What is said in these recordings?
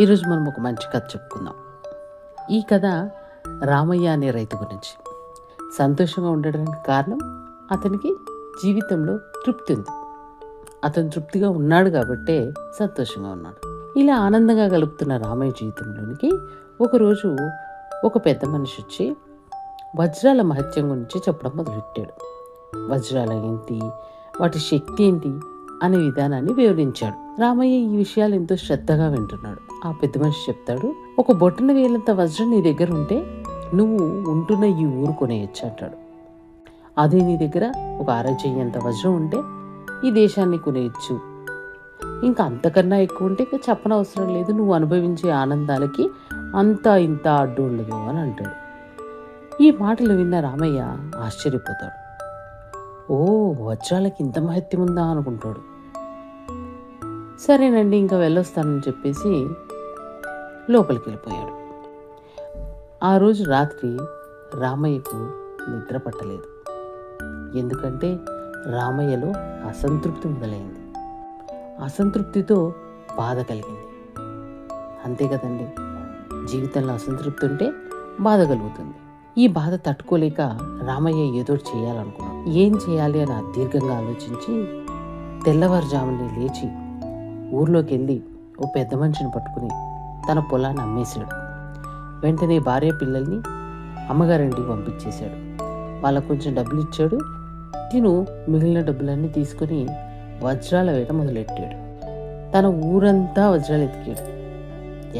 ఈరోజు మనం ఒక మంచి కథ చెప్పుకుందాం. ఈ కథ రామయ్య అనే రైతు గురించి. సంతోషంగా ఉండడానికి కారణం అతనికి జీవితంలో తృప్తి ఉంది. అతను తృప్తిగా ఉన్నాడు కాబట్టే సంతోషంగా ఉన్నాడు. ఇలా ఆనందంగా గలుపుతున్న రామయ్య జీవితంలోనికి ఒకరోజు ఒక పెద్ద మనిషి వచ్చి వజ్రాల మహత్యం గురించి చెప్పడం మొదలెట్టాడు. వజ్రాల ఏంటి, వాటి శక్తి ఏంటి అనే విధానాన్ని వివరించాడు. రామయ్య ఈ విషయాలు ఎంతో శ్రద్ధగా వింటున్నాడు. ఆ పెద్ద మనిషి చెప్తాడు, ఒక బొట్టన వేలంత వజ్రం నీ దగ్గర ఉంటే నువ్వు ఉంటున్న ఈ ఊరు కొనేయచ్చు అంటాడు. అదే నీ దగ్గర ఒక అరచెయ్యంత వజ్రం ఉంటే ఈ దేశాన్ని కొనేయచ్చు. ఇంకా అంతకన్నా ఎక్కువ ఉంటే ఇంకా చెప్పనవసరం లేదు, నువ్వు అనుభవించే ఆనందాలకి అంతా ఇంత అడ్డు ఉండదు అని అంటాడు. ఈ మాటలు విన్న రామయ్య ఆశ్చర్యపోతాడు. ఓ, వజ్రాలకి ఇంత మహత్యం ఉందా అనుకుంటాడు. సరేనండి, ఇంకా వెళ్ళొస్తానని చెప్పేసి లోపలికి వెళ్ళిపోయాడు. ఆ రోజు రాత్రి రామయ్యకు నిద్ర పట్టలేదు. ఎందుకంటే రామయ్యలో అసంతృప్తి మొదలైంది. అసంతృప్తితో బాధ కలిగింది. అంతే కదండి, జీవితంలో అసంతృప్తి ఉంటే బాధ కలుగుతుంది. ఈ బాధ తట్టుకోలేక రామయ్య ఏదో చేయాలనుకున్నాడు. ఏం చేయాలి అని దీర్ఘంగా ఆలోచించి తెల్లవారుజామునే లేచి ఊర్లోకి వెళ్ళి ఓ పెద్ద మనిషిని పట్టుకుని తన పొలాన్ని అమ్మేశాడు. వెంటనే భార్య పిల్లల్ని అమ్మగారింటికి పంపించేశాడు. వాళ్ళకు కొంచెం డబ్బులు ఇచ్చాడు. తిను మిగిలిన డబ్బులన్నీ తీసుకుని వజ్రాల వేట మొదలెట్టాడు. తన ఊరంతా వజ్రాలు ఎతికాడు,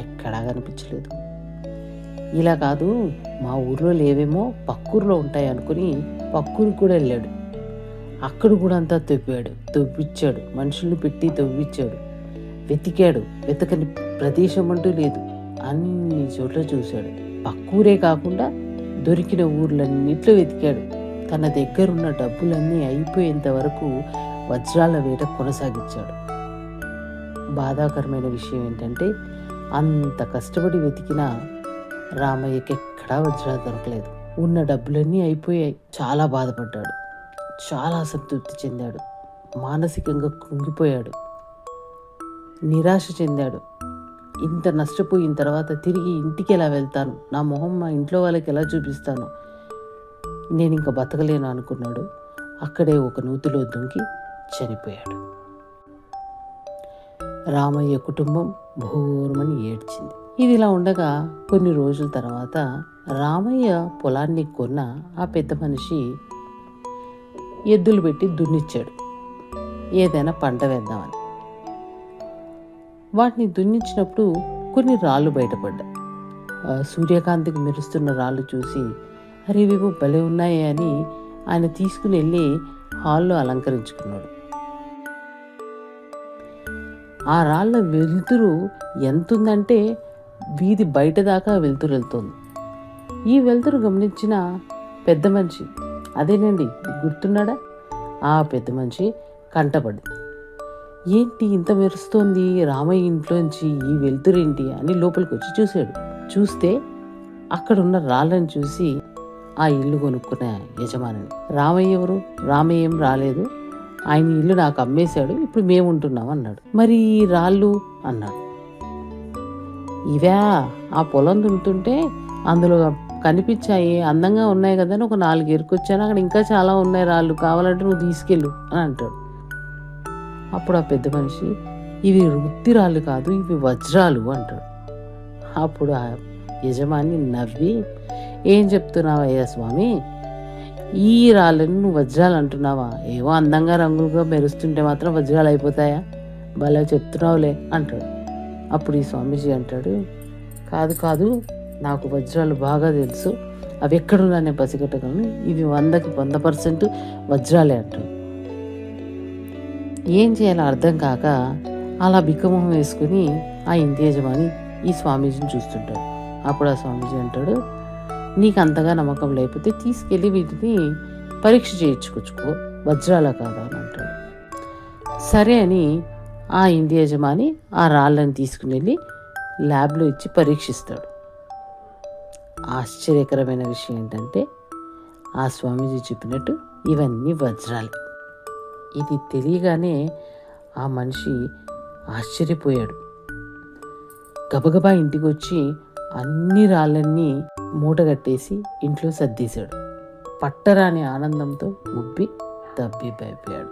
ఎక్కడా కనిపించలేదు. ఇలా కాదు, మా ఊర్లో లేవేమో పక్కూరులో ఉంటాయి అనుకుని పక్కూరికి కూడా వెళ్ళాడు. అక్కడ కూడా అంతా తవ్విచ్చాడు, మనుషుల్ని పెట్టి తవ్విచ్చాడు. వెతికాడు, వెతకని ప్రదేశం అంటూ లేదు. అన్ని చోట్ల చూశాడు. పక్కూరే కాకుండా దొరికిన ఊర్లన్నిట్లో వెతికాడు. తన దగ్గరున్న డబ్బులన్నీ అయిపోయేంత వరకు వజ్రాల వేట కొనసాగించాడు. బాధాకరమైన విషయం ఏంటంటే అంత కష్టపడి వెతికినా రామయ్యకి ఎక్కడా వజ్రాలు దొరకలేదు. ఉన్న డబ్బులన్నీ అయిపోయాయి. చాలా బాధపడ్డాడు, చాలా అసంతృప్తి చెందాడు, మానసికంగా కృంగిపోయాడు, నిరాశ చెందాడు. ఇంత నష్టపోయిన తర్వాత తిరిగి ఇంటికి ఎలా వెళ్తాను, నా మొహం మా ఇంట్లో వాళ్ళకి ఎలా చూపిస్తాను, నేను ఇంకా బతకలేను అనుకున్నాడు. అక్కడే ఒక నూతిలో దుంకి చనిపోయాడు. రామయ్య కుటుంబం భోరుమని ఏడ్చింది. ఇది ఇలా ఉండగా కొన్ని రోజుల తర్వాత రామయ్య పొలాన్ని కొన్న ఆ పెద్ద మనిషి ఎద్దులు పెట్టి దున్నిచ్చాడు, ఏదైనా పంట వేద్దామని. వాటిని దున్నించినప్పుడు కొన్ని రాళ్ళు బయటపడ్డాయి. సూర్యకాంతికి మెరుస్తున్న రాళ్ళు చూసి అరే ఇవి భలే ఉన్నాయే అని ఆయన తీసుకుని వెళ్ళి హాల్లో అలంకరించుకున్నాడు. ఆ రాళ్ళ వెలుతురు ఎంతుందంటే వీధి బయట దాకా వెలుతురు వెళ్తుంది. ఈ వెలుతురు గమనించిన పెద్ద మనిషి, అదేనండి గుర్తున్నాడా, ఆ పెద్ద మనిషి కంటపడి, ఏంటి ఇంత మెరుస్తోంది రామయ్య ఇంట్లోంచి ఈ వెలుతురేంటి అని లోపలికి వచ్చి చూశాడు. చూస్తే అక్కడున్న రాళ్ళని చూసి ఆ ఇల్లు కొనుక్కున్న యజమానిని, రామయ్య ఎవరు, రామయ్య ఏం రాలేదు, ఆయన ఇల్లు నాకు అమ్మేశాడు, ఇప్పుడు మేము ఉంటున్నాం అన్నాడు. మరి ఈ రాళ్ళు అన్నాడు. ఇవా, ఆ పొలం దున్నుతుంటే అందులో కనిపించాయి, అందంగా ఉన్నాయి కదా అని ఒక 4 ఎరుకొచ్చాను, అక్కడ ఇంకా చాలా ఉన్నాయి రాళ్ళు, కావాలంటే నువ్వు తీసుకెళ్ళు అని అంటాడు. అప్పుడు ఆ పెద్ద మనిషి, ఇవి వృత్తి రాళ్ళు కాదు, ఇవి వజ్రాలు అంటాడు. అప్పుడు ఆ యజమాని నవ్వి, ఏం చెప్తున్నావయ్యా స్వామి, ఈ రాళ్ళని నువ్వు వజ్రాలు అంటున్నావా, ఏవో అందంగా రంగులుగా మెరుస్తుంటే మాత్రం వజ్రాలు అయిపోతాయా, భలే చెప్తున్నావులే అంటాడు. అప్పుడు ఈ స్వామీజీ అంటాడు, కాదు కాదు, నాకు వజ్రాలు బాగా తెలుసు, అవి ఎక్కడున్నా నేను పసిగట్టగలను, ఇవి 100కి 100% వజ్రాలే అంటాడు. ఏం చేయాలో అర్థం కాక అలా బిక్కమొహం వేసుకుని ఆ ఇంటి యజమాని ఈ స్వామీజీని చూస్తుంటాడు. అప్పుడు ఆ స్వామీజీ అంటాడు, నీకు అంతగా నమ్మకం లేకపోతే తీసుకెళ్ళి వీటిని పరీక్ష చేయించుకొచ్చుకో, వజ్రాల కాదా అని అంటాడు. సరే అని ఆ ఇంటి యజమాని ఆ రాళ్ళని తీసుకుని వెళ్ళి ల్యాబ్లో ఇచ్చి పరీక్షిస్తాడు. ఆశ్చర్యకరమైన విషయం ఏంటంటే ఆ స్వామీజీ చెప్పినట్టు ఇవన్నీ వజ్రాలు. ఇది తెలియగానే ఆ మనిషి ఆశ్చర్యపోయాడు. గబగబా ఇంటికి వచ్చి అన్ని రాళ్ళన్నీ మూటగట్టేసి ఇంట్లో సర్దేశాడు. పట్టరాని ఆనందంతో ఉబ్బి తబ్బిబ్బైపోయాడు.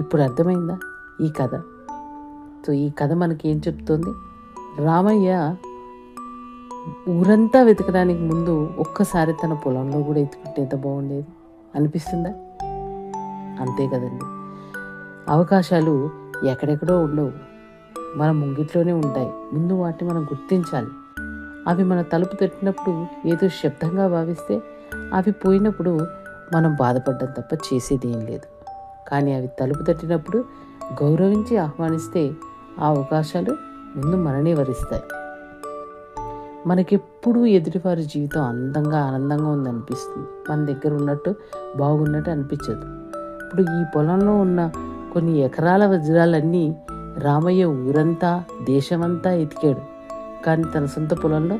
ఇప్పుడు అర్థమైందా ఈ కథ? సో ఈ కథ మనకి ఏం చెప్తోంది? రామయ్య ఊరంతా వెతకడానికి ముందు ఒక్కసారి తన పొలంలో కూడా ఎత్తుకుంటే ఎంత బాగుండేది అనిపిస్తుందా? అంతే కదండి, అవకాశాలు ఎక్కడెక్కడో ఉండవు, మన ముంగిట్లోనే ఉంటాయి. ముందు వాటిని మనం గుర్తించాలి. అవి మన తలుపు తట్టినప్పుడు ఏదో శబ్దంగా భావిస్తే అవి పోయినప్పుడు మనం బాధపడ్డం తప్ప చేసేది ఏం లేదు. కానీ అవి తలుపు తట్టినప్పుడు గౌరవించి ఆహ్వానిస్తే ఆ అవకాశాలు ముందు మననే వరిస్తాయి. మనకెప్పుడు ఎదుటివారి జీవితం అందంగా ఆనందంగా ఉందనిపిస్తుంది, మన దగ్గర ఉన్నట్టు బాగున్నట్టు అనిపించదు. ఇప్పుడు ఈ పొలంలో ఉన్న కొన్ని ఎకరాల వజ్రాలన్నీ రామయ్య ఊరంతా దేశమంతా ఎతికాడు, కానీ తన సొంత పొలంలో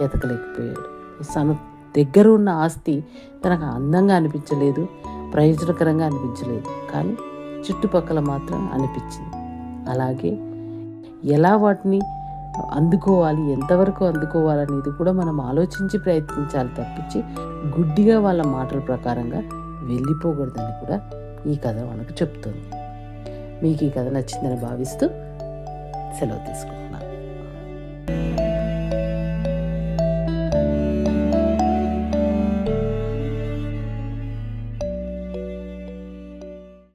ఎతకలేకపోయాడు. తన దగ్గర ఉన్న ఆస్తి తనకు అందంగా అనిపించలేదు, ప్రయోజనకరంగా అనిపించలేదు, కానీ చుట్టుపక్కల మాత్రం అనిపించింది. అలాగే ఎలా వాటిని అందుకోవాలి, ఎంతవరకు అందుకోవాలనేది కూడా మనం ఆలోచించి ప్రయత్నించాలి తప్పించి గుడ్డిగా వాళ్ళ మాటల ప్రకారంగా వెళ్ళిపోకూడదని కూడా ఈ కథ మనకు చెప్తుంది. మీకు ఈ కథ నచ్చిందని భావిస్తూ సెలవు తీసుకుంటున్నాను.